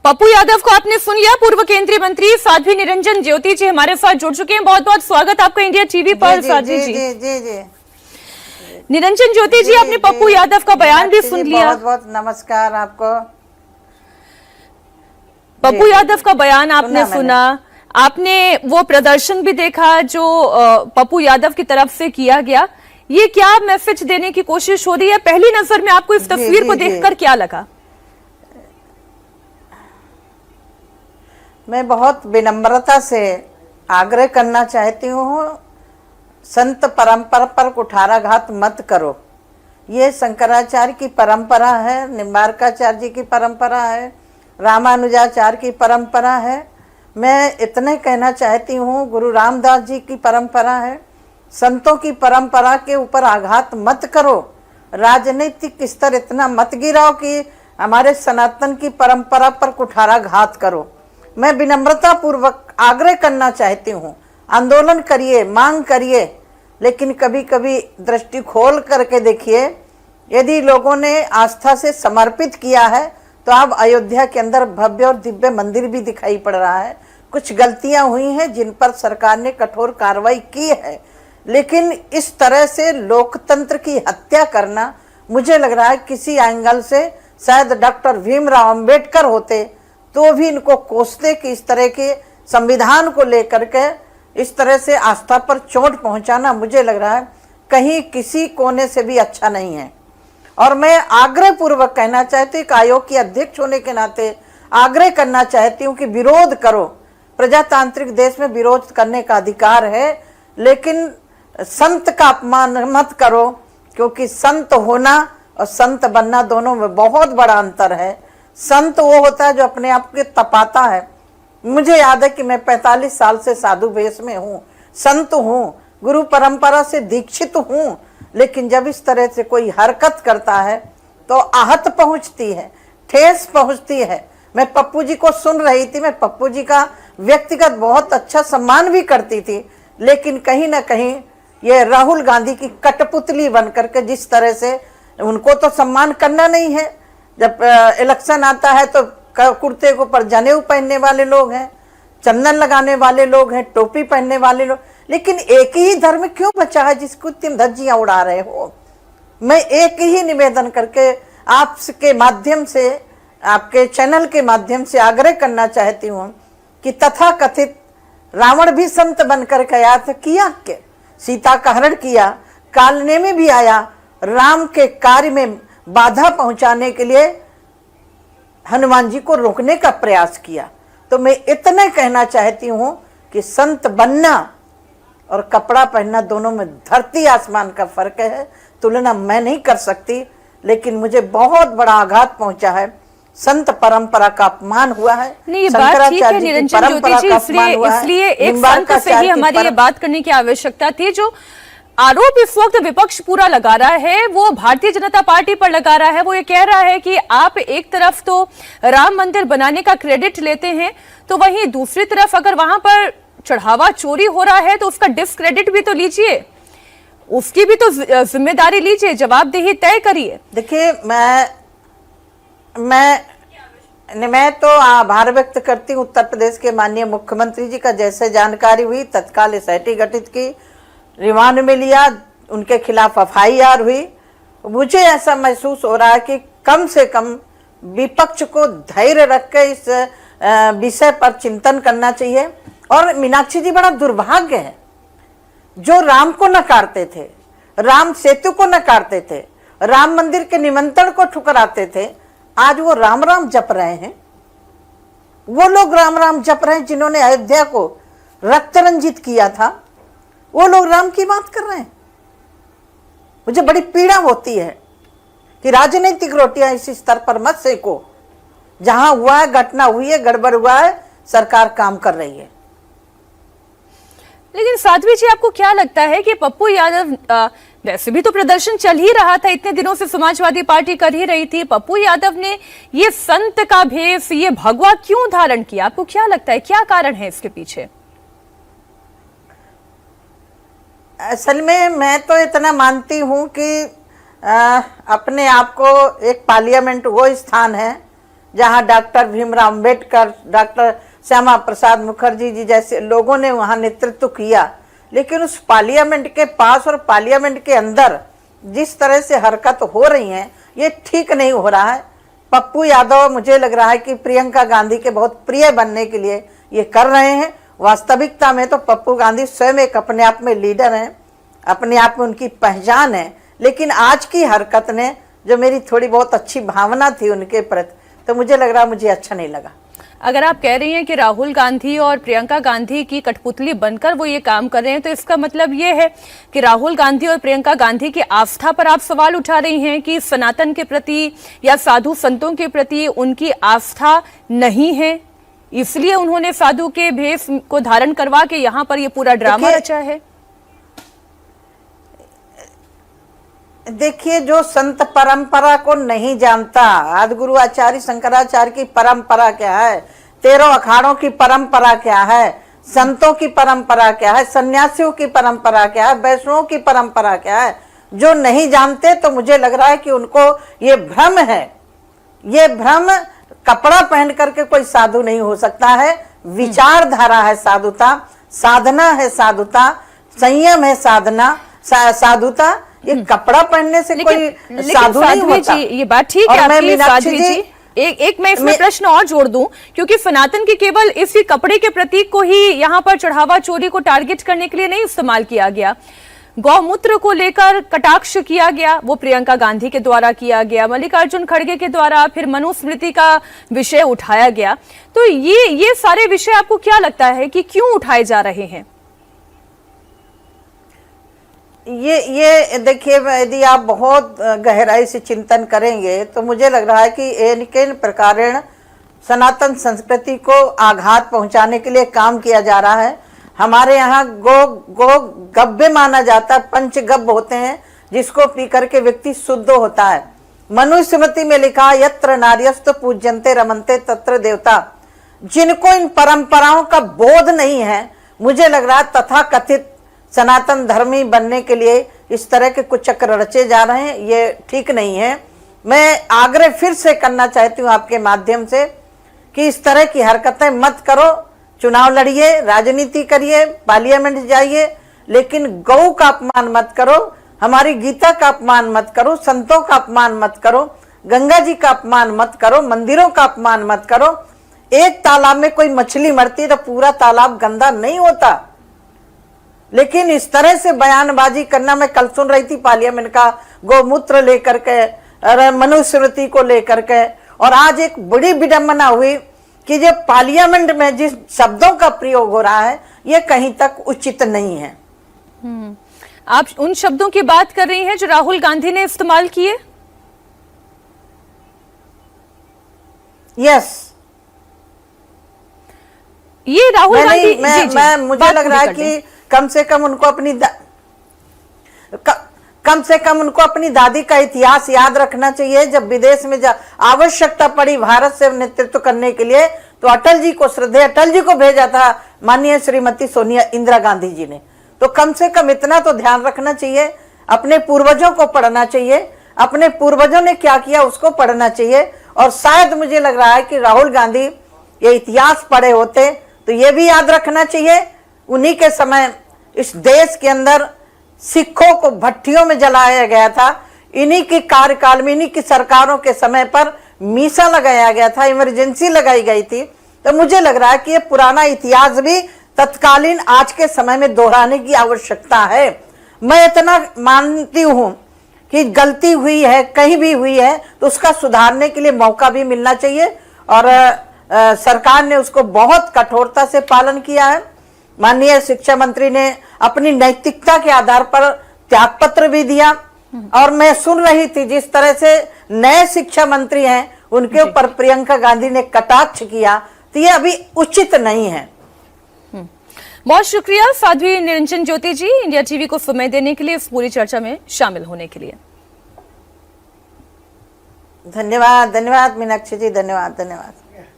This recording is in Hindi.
पप्पू यादव को आपने सुन लिया। पूर्व केंद्रीय मंत्री साध्वी निरंजन ज्योति जी हमारे साथ जुड़ चुके हैं। बहुत बहुत स्वागत आपका इंडिया टीवी पर। साध्वी जी, निरंजन ज्योति जी, आपने पप्पू यादव का बयान भी सुन लिया। बहुत बहुत नमस्कार आपको। पप्पू यादव का बयान आपने सुना, आपने वो प्रदर्शन भी देखा जो पप्पू यादव की तरफ से किया गया। ये क्या मैसेज देने की कोशिश हो रही है? पहली नजर में आपको इस तस्वीर को देखकर क्या लगा? मैं बहुत विनम्रता से आग्रह करना चाहती हूँ, संत परंपरा पर कुठाराघात मत करो। ये शंकराचार्य की परंपरा है, निम्बार्काचार्य जी की परंपरा है, रामानुजाचार्य की परंपरा है। मैं इतने कहना चाहती हूँ, गुरु रामदास जी की परंपरा है। संतों की परंपरा के ऊपर आघात मत करो। राजनीतिक स्तर इतना मत गिराओ कि हमारे सनातन की परंपरा पर कुठाराघात करो। मैं विनम्रता पूर्वक आग्रह करना चाहती हूँ, आंदोलन करिए, मांग करिए, लेकिन कभी कभी दृष्टि खोल करके देखिए। यदि लोगों ने आस्था से समर्पित किया है तो अब अयोध्या के अंदर भव्य और दिव्य मंदिर भी दिखाई पड़ रहा है। कुछ गलतियां हुई हैं जिन पर सरकार ने कठोर कार्रवाई की है, लेकिन इस तरह से लोकतंत्र की हत्या करना, मुझे लग रहा है किसी एंगल से शायद डॉक्टर भीमराव अंबेडकर होते तो भी इनको कोसते कि इस तरह के संविधान को लेकर के इस तरह से आस्था पर चोट पहुंचाना, मुझे लग रहा है कहीं किसी कोने से भी अच्छा नहीं है। और मैं आग्रह पूर्वक कहना चाहती हूँ, आयोग की अध्यक्ष होने के नाते आग्रह करना चाहती हूँ कि विरोध करो। प्रजातांत्रिक देश में विरोध करने का अधिकार है, लेकिन संत का अपमान मत करो, क्योंकि संत होना और संत बनना दोनों में बहुत बड़ा अंतर है। संत वो होता है जो अपने आप के तपाता है। मुझे याद है कि मैं 45 साल से साधु वेश में हूँ, संत हूँ, गुरु परंपरा से दीक्षित हूँ, लेकिन जब इस तरह से कोई हरकत करता है तो आहत पहुँचती है, ठेस पहुँचती है। मैं पप्पू जी को सुन रही थी, मैं पप्पू जी का व्यक्तिगत बहुत अच्छा सम्मान भी करती थी, लेकिन कहीं ना कहीं ये राहुल गांधी की कठपुतली बन करके जिस तरह से, उनको तो सम्मान करना नहीं है। जब इलेक्शन आता है तो कुर्ते के ऊपर जनेऊ पहनने वाले लोग हैं, चंदन लगाने वाले लोग हैं, टोपी पहनने वाले लोग, लेकिन एक ही धर्म क्यों बचा है जिसको तुम धज्जियां उड़ा रहे हो? मैं एक ही निवेदन करके आपके माध्यम से, आपके चैनल के माध्यम से आग्रह करना चाहती हूँ कि तथाकथित रावण भी संत बनकर गया था, किया क्या? सीता का हरण किया, कालने में भी आया, राम के कार्य में बाधा पहुंचाने के लिए हनुमान जी को रोकने का प्रयास किया। तो मैं इतना कहना चाहती हूं कि संत बनना और कपड़ा पहनना दोनों में धरती आसमान का फर्क है। तुलना मैं नहीं कर सकती, लेकिन मुझे बहुत बड़ा आघात पहुंचा है। संत परंपरा का अपमान हुआ है। नहीं, ये बात ठीक है निरंजन ज्योति जी, इसलिए एक संत से ही हमारी ये बात करने की आवश्यकता थी। जो आरोप इस वक्त विपक्ष पूरा लगा रहा है वो भारतीय जनता पार्टी पर लगा रहा है। वो ये कह रहा है कि आप एक तरफ तो राम मंदिर बनाने का क्रेडिट लेते हैं, तो वहीं दूसरी तरफ अगर वहां पर चढ़ावा चोरी हो रहा है तो उसका डिस्क्रेडिट भी तो लीजिए, उसकी भी तो जिम्मेदारी लीजिए, जवाबदेही तय करिए। देखिए, मैं तो आभार व्यक्त करती हूँ उत्तर प्रदेश के माननीय मुख्यमंत्री जी का। जैसे जानकारी हुई तत्काल एसआईटी गठित की, रिमांड में लिया, उनके खिलाफ एफआईआर हुई। मुझे ऐसा महसूस हो रहा है कि कम से कम विपक्ष को धैर्य रख के इस विषय पर चिंतन करना चाहिए। और मीनाक्षी जी, बड़ा दुर्भाग्य है, जो राम को नकारते थे, राम सेतु को नकारते थे, राम मंदिर के निमंत्रण को ठुकराते थे, आज वो राम राम जप रहे हैं। वो लोग राम राम जप रहे हैं जिन्होंने अयोध्या को रक्त रंजित किया था, वो लोग राम की बात कर रहे हैं। मुझे बड़ी पीड़ा होती है कि राजनीतिक रोटियां इस स्तर पर मत सेको। जहां हुआ है, घटना हुई है, गड़बड़ हुआ है, सरकार काम कर रही है। लेकिन साध्वी जी, आपको क्या लगता है कि पप्पू यादव, वैसे भी तो प्रदर्शन चल ही रहा था, इतने दिनों से समाजवादी पार्टी कर ही रही थी, पप्पू यादव ने ये संत का भेष, ये भगवा क्यों धारण किया? आपको क्या लगता है, क्या कारण है इसके पीछे? असल में मैं तो इतना मानती हूँ कि अपने आप को एक पार्लियामेंट वो स्थान है जहां डॉक्टर भीमराव अंबेडकर, डॉक्टर श्यामा प्रसाद मुखर्जी जी जैसे लोगों ने वहां नेतृत्व किया, लेकिन उस पार्लियामेंट के पास और पार्लियामेंट के अंदर जिस तरह से हरकत हो रही है, ये ठीक नहीं हो रहा है। पप्पू यादव मुझे लग रहा है कि प्रियंका गांधी के बहुत प्रिय बनने के लिए ये कर रहे हैं। वास्तविकता में तो पप्पू गांधी स्वयं एक अपने आप में लीडर हैं, अपने आप में उनकी पहचान है, लेकिन आज की हरकत ने जो मेरी थोड़ी बहुत अच्छी भावना थी उनके प्रति, तो मुझे लग रहा, मुझे अच्छा नहीं लगा। अगर आप कह रही हैं कि राहुल गांधी और प्रियंका गांधी की कठपुतली बनकर वो ये काम कर रहे हैं, तो इसका मतलब ये है कि राहुल गांधी और प्रियंका गांधी की आस्था पर आप सवाल उठा रही हैं कि सनातन के प्रति या साधु संतों के प्रति उनकी आस्था नहीं है, इसलिए उन्होंने साधु के भेष को धारण करवा के यहाँ पर ये पूरा ड्रामा रचा है। देखिए, जो संत परंपरा को नहीं जानता, आदि गुरु आचार्य शंकराचार्य की परंपरा क्या है, 13 अखाड़ों की परंपरा क्या है, संतों की परंपरा क्या है, सन्यासियों की परंपरा क्या है, वैष्णवों की परंपरा क्या है, जो नहीं जानते, तो मुझे लग रहा है कि उनको ये भ्रम है। ये भ्रम, कपड़ा पहन करके कोई साधु नहीं हो सकता है। विचारधारा है साधुता, साधना है साधुता, संयम है साधुता। ये कपड़ा पहनने से कोई साधु नहीं होता। ये बात ठीक है आपकी साध्वी जी। एक मैं इसमें प्रश्न और जोड़ दूं, क्योंकि सनातन के केवल इसी कपड़े के प्रतीक को ही यहाँ पर चढ़ावा चोरी को टारगेट करने के लिए नहीं इस्तेमाल किया गया। गौमूत्र को लेकर कटाक्ष किया गया, वो प्रियंका गांधी के द्वारा किया गया, मल्लिकार्जुन खड़गे के द्वारा फिर मनुस्मृति का विषय उठाया गया। तो ये सारे विषय आपको क्या लगता है कि क्यों उठाए जा रहे हैं? ये देखिए, यदि आप बहुत गहराई से चिंतन करेंगे तो मुझे लग रहा है कि इन प्रकारेण सनातन संस्कृति को आघात पहुंचाने के लिए काम किया जा रहा है। हमारे यहाँ गो गब्बे माना जाता है, पंच गब्ब होते हैं जिसको पी करके व्यक्ति शुद्ध होता है। मनुस्मृति में लिखा, यत्र नार्यस्त पूज्यन्ते रमन्ते तत्र देवता। जिनको इन परंपराओं का बोध नहीं है, मुझे लग रहा है तथाकथित सनातन धर्मी बनने के लिए इस तरह के कुछ चक्र रचे जा रहे हैं, ये ठीक नहीं है। मैं आग्रह फिर से करना चाहती हूँ आपके माध्यम से कि इस तरह की हरकतें मत करो। चुनाव लड़िए, राजनीति करिए, पार्लियामेंट जाइए, लेकिन गौ का अपमान मत करो, हमारी गीता का अपमान मत करो, संतों का अपमान मत करो, गंगा जी का अपमान मत करो, मंदिरों का अपमान मत करो। एक तालाब में कोई मछली मरती तो पूरा तालाब गंदा नहीं होता, लेकिन इस तरह से बयानबाजी करना, मैं कल सुन रही थी पार्लियामेंट का गौमूत्र लेकर के, मनुस्मृति को लेकर के, और आज एक बड़ी विडंबना हुई कि ये पार्लियामेंट में जिस शब्दों का प्रयोग हो रहा है ये कहीं तक उचित नहीं है। आप उन शब्दों की बात कर रही हैं जो राहुल गांधी ने इस्तेमाल किए? यस, ये राहुल गांधी मुझे लग रहा है कि कम से कम उनको अपनी दादी का इतिहास याद रखना चाहिए। जब विदेश में आवश्यकता पड़ी भारत से नेतृत्व करने के लिए, तो अटल जी को भेजा था माननीय श्रीमती सोनिया इंदिरा गांधी जी ने। तो कम से कम इतना तो ध्यान रखना चाहिए, अपने पूर्वजों को पढ़ना चाहिए, अपने पूर्वजों ने क्या किया उसको पढ़ना चाहिए। और शायद मुझे लग रहा है कि राहुल गांधी ये इतिहास पढ़े होते तो ये भी याद रखना चाहिए, उन्हीं के समय इस देश के अंदर सिखों को भट्टियों में जलाया गया था, इन्हीं के कार्यकाल में, इन्हीं की सरकारों के समय पर मीसा लगाया गया था, इमरजेंसी लगाई गई थी। तो मुझे लग रहा है कि ये पुराना इतिहास भी तत्कालीन आज के समय में दोहराने की आवश्यकता है। मैं इतना मानती हूं कि गलती हुई है, कहीं भी हुई है, तो उसका सुधारने के लिए मौका भी मिलना चाहिए, और सरकार ने उसको बहुत कठोरता से पालन किया है। माननीय शिक्षा मंत्री ने अपनी नैतिकता के आधार पर त्यागपत्र भी दिया, और मैं सुन रही थी जिस तरह से नए शिक्षा मंत्री हैं उनके ऊपर प्रियंका गांधी ने कटाक्ष किया, तो ये अभी उचित नहीं है। बहुत शुक्रिया साध्वी निरंजन ज्योति जी, इंडिया टीवी को समय देने के लिए, इस पूरी चर्चा में शामिल होने के लिए। धन्यवाद मीनाक्षी जी, धन्यवाद।